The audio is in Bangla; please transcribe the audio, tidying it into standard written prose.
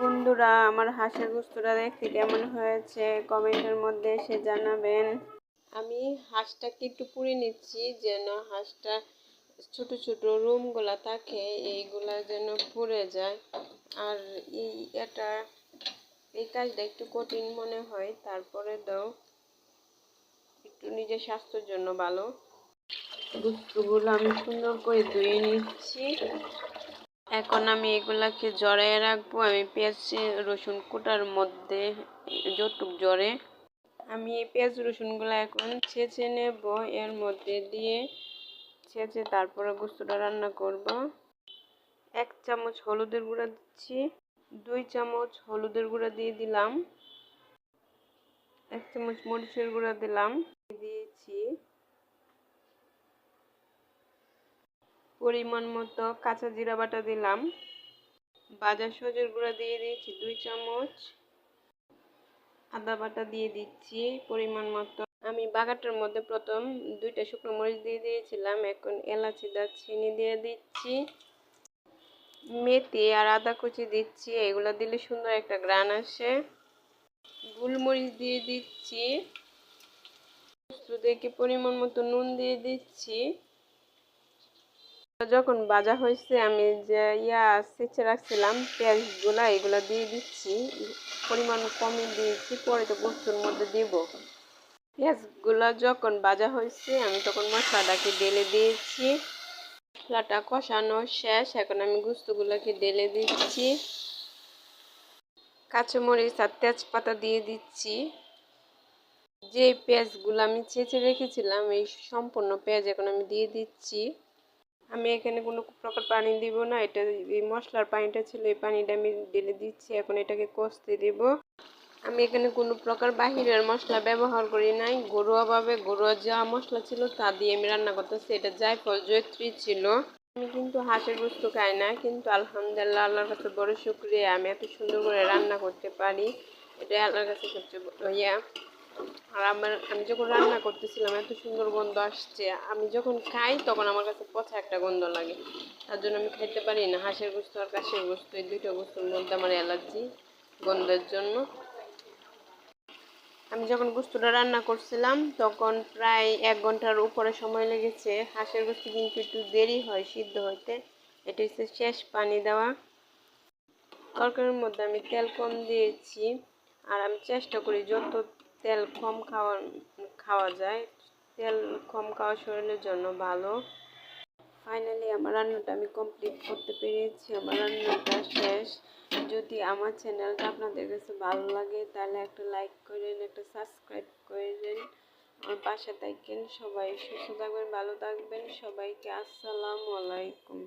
বন্ধুরা, আমার হাঁসের গোস্তটা দেখতে কেমন হয়েছে কমেন্টের মধ্যে এসে জানাবেন। আমি হাঁসটাকে একটু পুড়ে নিচ্ছি যেন হাঁসটা ছোট ছোট রুমগুলা থাকে এইগুলা যেন পুড়ে যায়। আর এই কাজটা একটু কঠিন মনে হয়, তারপরে দাও একটু নিজের স্বাস্থ্যের জন্য ভালো। গোস্তগুলো আমি সুন্দর করে ধুয়ে নিচ্ছি। এখন আমি এগুলাকে জড়ায় রাখবো। আমি পেঁয়াজ রসুন কোটার মধ্যে যতটুক জড়ে আমি এই পেঁয়াজ রসুনগুলো এখন ছেঁচে নেব। এর মধ্যে দিয়ে ছেঁচে তারপরে গোস্তটা রান্না করব। 1 চামচ হলুদের গুঁড়া দিচ্ছি, 2 চামচ হলুদের গুঁড়া দিয়ে দিলাম, 1 চামচ মরিচের গুঁড়া দিলাম, দিয়েছি পরিমাণ মতো কাঁচা জিরা বাটা দিলাম, ভাজা সজের গুঁড়া দিয়ে দিয়েছি 2 চামচ, আদা বাটা দিয়ে দিচ্ছি পরিমাণ মতো। আমি বাগাটার মধ্যে প্রথম 2টা শুকনো মরিচ দিয়ে দিয়েছিলাম, এখন এলাচি দারচিনি দিয়ে দিচ্ছি, মেথি আর আদা কুচি দিচ্ছি। এগুলো দিলে সুন্দর একটা ঘ্রাণ আসে। গোলমরিচ দিয়ে দিচ্ছি, দেখে পরিমাণ মতো নুন দিয়ে দিচ্ছি। যখন ভাজা হয়েছে আমি যে ছেঁচে রাখছিলাম পেঁয়াজগুলা, এগুলো দিয়ে দিচ্ছি। পরিমাণ কমই দিয়েছি, পরে তো গোস্তের মধ্যে দিব। পেঁয়াজগুলো যখন ভাজা হয়েছে আমি তখন মশলাটাকে ঢেলে দিয়েছি। মশলাটা কষানো শেষ, এখন আমি গোস্তগুলোকে ঢেলে দিচ্ছি। কাঁচামরিচ আর তেজপাতা দিয়ে দিচ্ছি। যে পেঁয়াজগুলো আমি ছেঁচে রেখেছিলাম এই সম্পূর্ণ পেঁয়াজ এখন আমি দিয়ে দিচ্ছি। আমি এখানে কোনো প্রকার পানি দিব না, এটা এই মশলার পানিটা ছিল, এই পানিটা আমি ঢেলে দিচ্ছি। এখন এটাকে কষতে দেব। আমি এখানে কোনো প্রকার বাহিরের মশলা ব্যবহার করি নাই, ঘরোয়া যা মশলা ছিল তা দিয়ে আমি রান্না করতেছি। এটা জায়ফল জয়িত্রী ছিল। আমি কিন্তু হাঁসের গোস্ত খাই না, কিন্তু আলহামদুলিল্লাহ আল্লাহর কাছে বড় শুকরিয়া আমি এত সুন্দর করে রান্না করতে পারি। এটা আল্লাহর কাছে সবচেয়ে আর আমি যখন রান্না করতেছিলাম এত সুন্দর গন্ধ আসছে, আমি যখন খাই তখন আমার কাছে পচা একটা গন্ধ লাগে, তার জন্য আমি খাইতে পারি না হাঁসের গোস্ত আর কাশের গোস্ত। এই দুটো গোস্তের মধ্যে আমার অ্যালার্জি গন্ধের জন্য। আমি যখন গোস্তটা রান্না করছিলাম তখন প্রায় 1 ঘন্টার উপরে সময় লেগেছে। হাঁসের গোস্ত কিন্তু একটু দেরি হয় সিদ্ধ হইতে। এটা হচ্ছে শেষ পানি দেওয়া। তরকারির মধ্যে আমি তেল কম দিয়েছি, আর আমি চেষ্টা করি যত তেল কম খাওয়া যায়। তেল কম খাওয়া শরীরের জন্য ভালো। ফাইনালি আমার রান্নাটা আমি কমপ্লিট করতে পেরেছি, আমার রান্নাটা শেষ। যদি আমার চ্যানেলটা আপনাদের কাছে ভালো লাগে তাহলে একটা লাইক করেন, একটা সাবস্ক্রাইব করেন, আমার পাশে থাকেন। সবাই সুস্থ থাকবেন, ভালো থাকবেন। সবাইকে আসসালামু আলাইকুম।